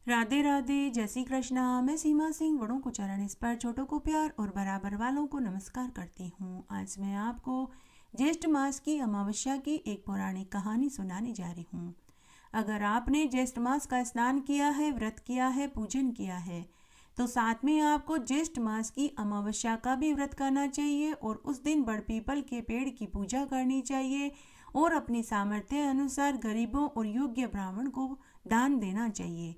राधे राधे, जय श्री कृष्णा। मैं सीमा सिंह, बड़ों को चरण स्पर्श, छोटों को प्यार और बराबर वालों को नमस्कार करती हूँ। आज मैं आपको ज्येष्ठ मास की अमावस्या की एक पौराणिक कहानी सुनाने जा रही हूँ। अगर आपने ज्येष्ठ मास का स्नान किया है, व्रत किया है, पूजन किया है, तो साथ में आपको ज्येष्ठ मास की अमावस्या का भी व्रत करना चाहिए और उस दिन बड़ पीपल के पेड़ की पूजा करनी चाहिए और अपनी सामर्थ्य अनुसार गरीबों और योग्य ब्राह्मण को दान देना चाहिए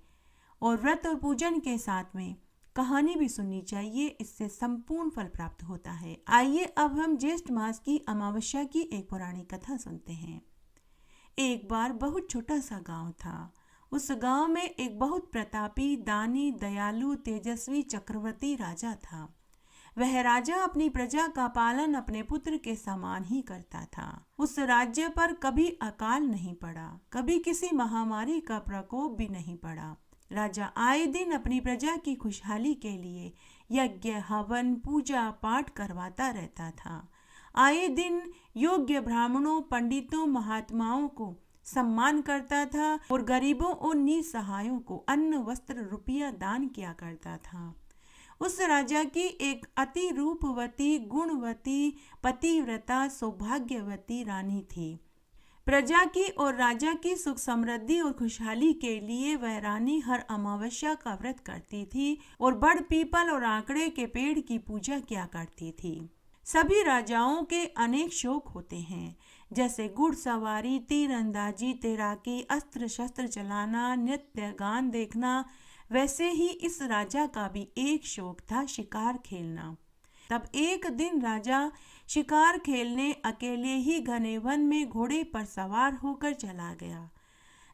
और व्रत और पूजन के साथ में कहानी भी सुननी चाहिए। इससे संपूर्ण फल प्राप्त होता है। आइए अब हम ज्येष्ठ मास की अमावस्या की एक पौराणिक कथा सुनते हैं। एक बार बहुत छोटा सा गांव था। उस गांव में एक बहुत प्रतापी, दानी, दयालु, तेजस्वी चक्रवर्ती राजा था। वह राजा अपनी प्रजा का पालन अपने पुत्र के समान ही करता था। उस राज्य पर कभी अकाल नहीं पड़ा, कभी किसी महामारी का प्रकोप भी नहीं पड़ा। राजा आए दिन अपनी प्रजा की खुशहाली के लिए यज्ञ, हवन, पूजा पाठ करवाता रहता था। आए दिन योग्य ब्राह्मणों, पंडितों, महात्माओं को सम्मान करता था और गरीबों और निसहायों को अन्न, वस्त्र, रुपया दान किया करता था। उस राजा की एक अति रूपवती, गुणवती, पतिव्रता, सौभाग्यवती रानी थी। प्रजा की और राजा की सुख समृद्धि और खुशहाली के लिए वह रानी हर अमावस्या का व्रत करती थी और बड़ पीपल और आंकड़े के पेड़ की पूजा किया करती थी। सभी राजाओं के अनेक शौक होते हैं, जैसे घुड़सवारी, तीरंदाजी, तैराकी, अस्त्र शस्त्र चलाना, नृत्य गान देखना। वैसे ही इस राजा का भी एक शौक था, शिकार खेलना। तब एक दिन राजा शिकार खेलने अकेले ही घने वन में घोड़े पर सवार होकर चला गया।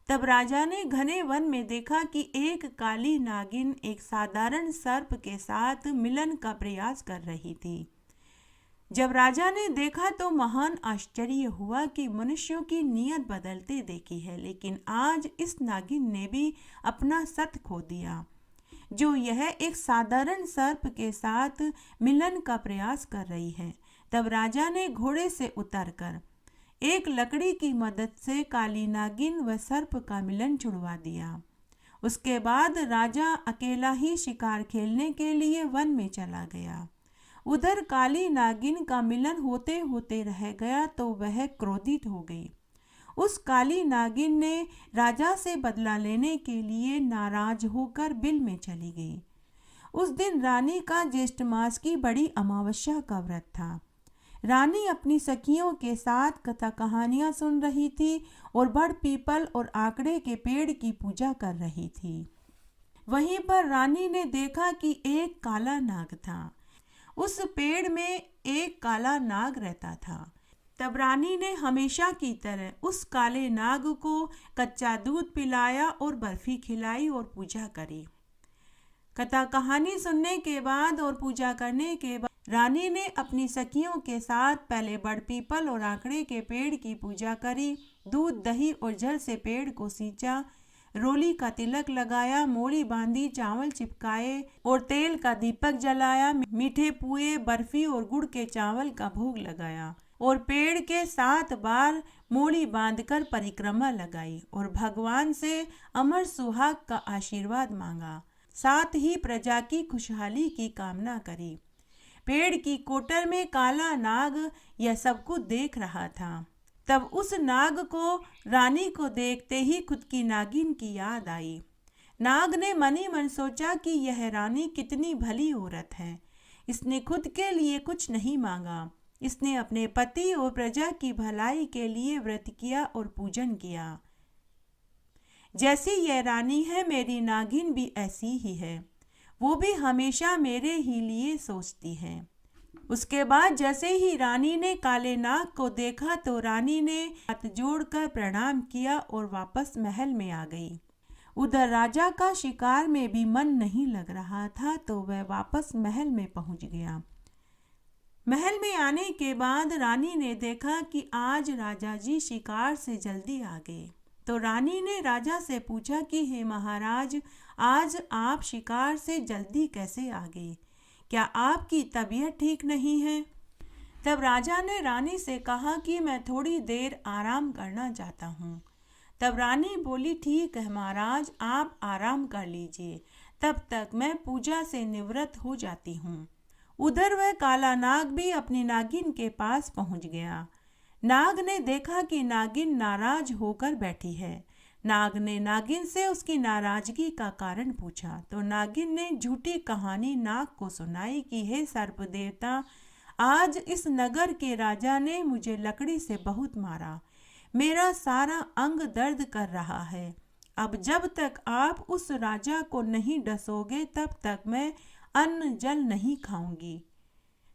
तब राजा ने घने वन में देखा कि एक काली नागिन एक साधारण सर्प के साथ मिलन का प्रयास कर रही थी। जब राजा ने देखा तो महान आश्चर्य हुआ कि मनुष्यों की नीयत बदलते देखी है, लेकिन आज इस नागिन ने भी अपना सत खो दिया, जो यह एक साधारण सर्प के साथ मिलन का प्रयास कर रही है। तब राजा ने घोड़े से उतरकर एक लकड़ी की मदद से काली नागिन व सर्प का मिलन छुड़वा दिया। उसके बाद राजा अकेला ही शिकार खेलने के लिए वन में चला गया। उधर काली नागिन का मिलन होते होते रह गया तो वह क्रोधित हो गई। उस काली नागिन ने राजा से बदला लेने के लिए नाराज होकर बिल में चली गई। उस दिन रानी का ज्येष्ठ मास की बड़ी अमावस्या का व्रत था। रानी अपनी सखियों के साथ कथा कहानियां सुन रही थी और बड़ पीपल और आंकड़े के पेड़ की पूजा कर रही थी। वहीं पर रानी ने देखा कि एक काला नाग था। उस पेड़ में एक काला नाग रहता था। तब रानी ने हमेशा की तरह उस काले नाग को कच्चा दूध पिलाया और बर्फी खिलाई और पूजा करी। कथा कहानी सुनने के बाद और पूजा करने के बाद रानी ने अपनी सखियों के साथ पहले बड़ पीपल और आंकड़े के पेड़ की पूजा करी। दूध, दही और जल से पेड़ को सींचा, रोली का तिलक लगाया, मोड़ी बांधी, चावल चिपकाए और तेल का दीपक जलाया, मीठे पुए, बर्फी और गुड़ के चावल का भोग लगाया और पेड़ के 7 बार मोड़ी बांधकर परिक्रमा लगाई और भगवान से अमर सुहाग का आशीर्वाद मांगा। साथ ही प्रजा की खुशहाली की कामना करी। पेड़ की कोटर में काला नाग यह सब कुछ देख रहा था। तब उस नाग को रानी को देखते ही खुद की नागिन की याद आई। नाग ने मन ही मन सोचा कि यह रानी कितनी भली औरत है। इसने खुद के लिए कुछ नहीं मांगा। इसने अपने पति और प्रजा की भलाई के लिए व्रत किया और पूजन किया। जैसी यह रानी है, मेरी नागिन भी ऐसी ही है। वो भी हमेशा मेरे ही लिए सोचती है। उसके बाद जैसे ही रानी ने काले नाग को देखा तो रानी ने हाथ जोड़कर प्रणाम किया और वापस महल में आ गई। उधर राजा का शिकार में भी मन नहीं लग रहा था तो वह वापस महल में पहुंच गया। महल में आने के बाद रानी ने देखा कि आज राजा जी शिकार से जल्दी आ गए। तो रानी ने राजा से पूछा कि हे महाराज, आज आप शिकार से जल्दी कैसे आ गए? क्या आपकी तबीयत ठीक नहीं है? तब राजा ने रानी से कहा कि मैं थोड़ी देर आराम करना चाहता हूँ। तब रानी बोली, ठीक है महाराज, आप आराम कर लीजिए, तब तक मैं पूजा से निवृत्त हो जाती हूँ। उधर वह काला नाग भी अपनी नागिन के पास पहुंच गया। नाग ने देखा कि नागिन नाराज होकर बैठी है। नाग ने नागिन से उसकी नाराजगी का कारण पूछा तो नागिन ने झूठी कहानी नाग को सुनाई कि हे सर्प देवता, आज इस नगर के राजा ने मुझे लकड़ी से बहुत मारा, मेरा सारा अंग दर्द कर रहा है। अब जब तक आप उस राजा को नहीं डसोगे तब तक मैं अन्न जल नहीं खाऊंगी।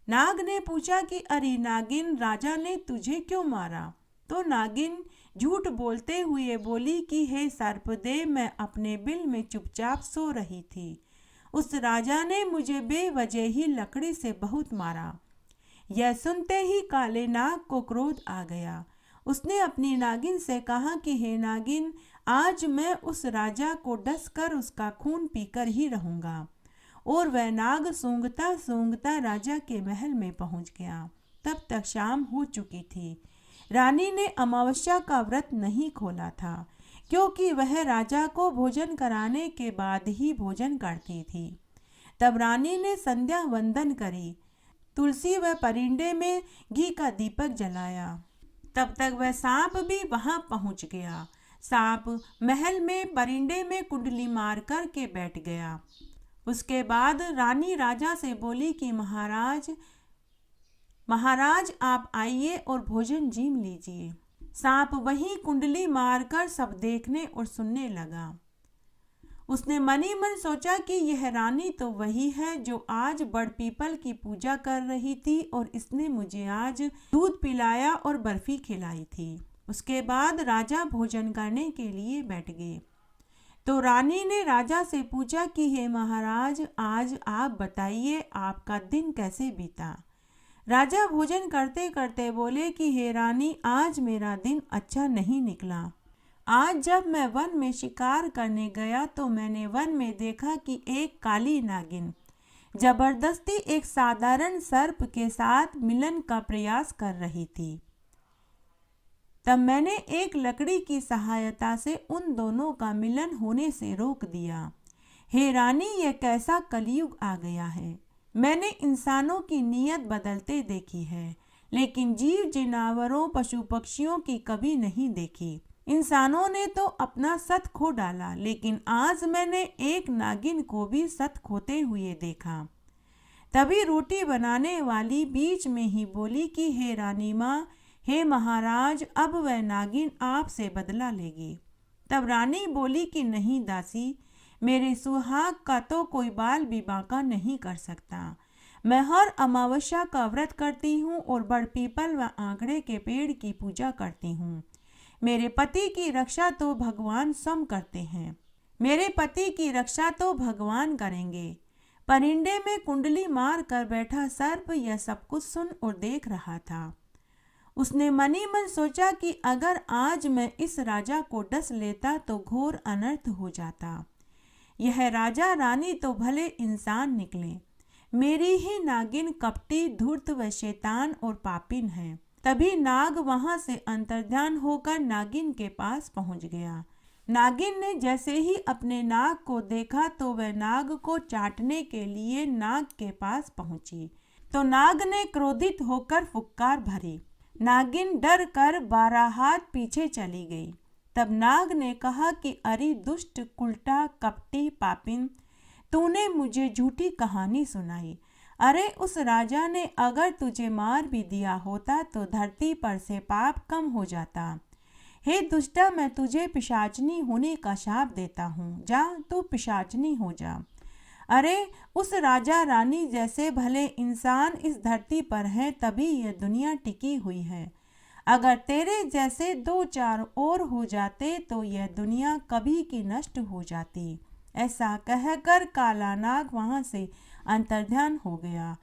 नाग ने पूछा कि अरे नागिन, राजा ने तुझे क्यों मारा? तो नागिन झूठ बोलते हुए बोली कि हे सर्पदेव, मैं अपने बिल में चुपचाप सो रही थी। उस राजा ने मुझे बेवजह ही लकड़ी से बहुत मारा। यह सुनते ही काले नाग को क्रोध आ गया। उसने अपनी नागिन से कहा कि हे नागिन, आज मैं उस राजा को डसकर उसका खून पीकर ही रहूंगा। और वह नाग सूंघता सूंघता राजा के महल में पहुंच गया। तब तक शाम हो चुकी थी। रानी ने अमावस्या का व्रत नहीं खोला था, क्योंकि वह राजा को भोजन कराने के बाद ही भोजन करती थी। तब रानी ने संध्या वंदन करी, तुलसी व परिंदे में घी का दीपक जलाया। तब तक वह सांप भी वहां पहुंच गया। सांप महल में परिंदे में कुंडली मार कर के बैठ गया। उसके बाद रानी राजा से बोली कि महाराज आप आइए और भोजन जीम लीजिए। सांप वहीं कुंडली मारकर सब देखने और सुनने लगा। उसने मन ही मन सोचा कि यह रानी तो वही है जो आज बड़ पीपल की पूजा कर रही थी और इसने मुझे आज दूध पिलाया और बर्फी खिलाई थी। उसके बाद राजा भोजन करने के लिए बैठ गए। तो रानी ने राजा से पूछा कि हे महाराज, आज आप बताइए आपका दिन कैसे बीता? राजा भोजन करते करते बोले कि हे रानी, आज मेरा दिन अच्छा नहीं निकला। आज जब मैं वन में शिकार करने गया तो मैंने वन में देखा कि एक काली नागिन जबरदस्ती एक साधारण सर्प के साथ मिलन का प्रयास कर रही थी। तब मैंने एक लकड़ी की सहायता से उन दोनों का मिलन होने से रोक दिया। हे रानी, यह कैसा कलयुग आ गया है। मैंने इंसानों की नीयत बदलते देखी है, लेकिन जीव जानवरों पशु पक्षियों की कभी नहीं देखी। इंसानों ने तो अपना सत खो डाला, लेकिन आज मैंने एक नागिन को भी सत खोते हुए देखा। तभी रोटी बनाने वाली बीच में ही बोली कि हे रानी माँ, हे महाराज, अब वह नागिन आपसे बदला लेगी। तब रानी बोली कि नहीं दासी, मेरे सुहाग का तो कोई बाल भी बांका नहीं कर सकता। मैं हर अमावस्या का व्रत करती हूँ और बड़ पीपल व आंकड़े के पेड़ की पूजा करती हूँ। मेरे पति की रक्षा तो भगवान स्वयं करते हैं। मेरे पति की रक्षा तो भगवान करेंगे। परिंदे में कुंडली मार कर बैठा सर्प यह सब कुछ सुन और देख रहा था। उसने मन ही मन सोचा कि अगर आज मैं इस राजा को डस लेता तो घोर अनर्थ हो जाता। यह राजा रानी तो भले इंसान निकले, मेरी ही नागिन कपटी, धूर्त व शैतान और पापिन है। तभी नाग वहां से अंतर्ध्यान होकर नागिन के पास पहुंच गया। नागिन ने जैसे ही अपने नाग को देखा तो वह नाग को चाटने के लिए नाग के पास पहुंची। तो नाग ने क्रोधित होकर फुक्कार भरी। नागिन डर कर 12 हाथ पीछे चली गई। तब नाग ने कहा कि अरे दुष्ट, कुलटा, कपटी, पापिन, तूने मुझे झूठी कहानी सुनाई। अरे उस राजा ने अगर तुझे मार भी दिया होता तो धरती पर से पाप कम हो जाता। हे दुष्टा, मैं तुझे पिशाचनी होने का शाप देता हूँ। जा, तू पिशाचनी हो जा। अरे उस राजा रानी जैसे भले इंसान इस धरती पर हैं, तभी यह दुनिया टिकी हुई है। अगर तेरे जैसे 2-4 और हो जाते तो यह दुनिया कभी की नष्ट हो जाती। ऐसा कहकर काला नाग वहां से अंतर्ध्यान हो गया।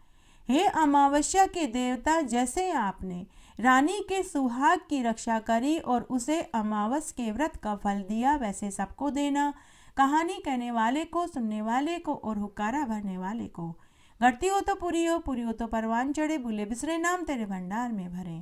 हे अमावस्या के देवता, जैसे आपने रानी के सुहाग की रक्षा करी और उसे अमावस के व्रत का फल दिया, वैसे सबको देना। कहानी कहने वाले को, सुनने वाले को और हुक्कारा भरने वाले को। घटती हो तो पूरी हो, पूरी हो तो परवान चढ़े, भूले बिसरे नाम तेरे भंडार में भरे।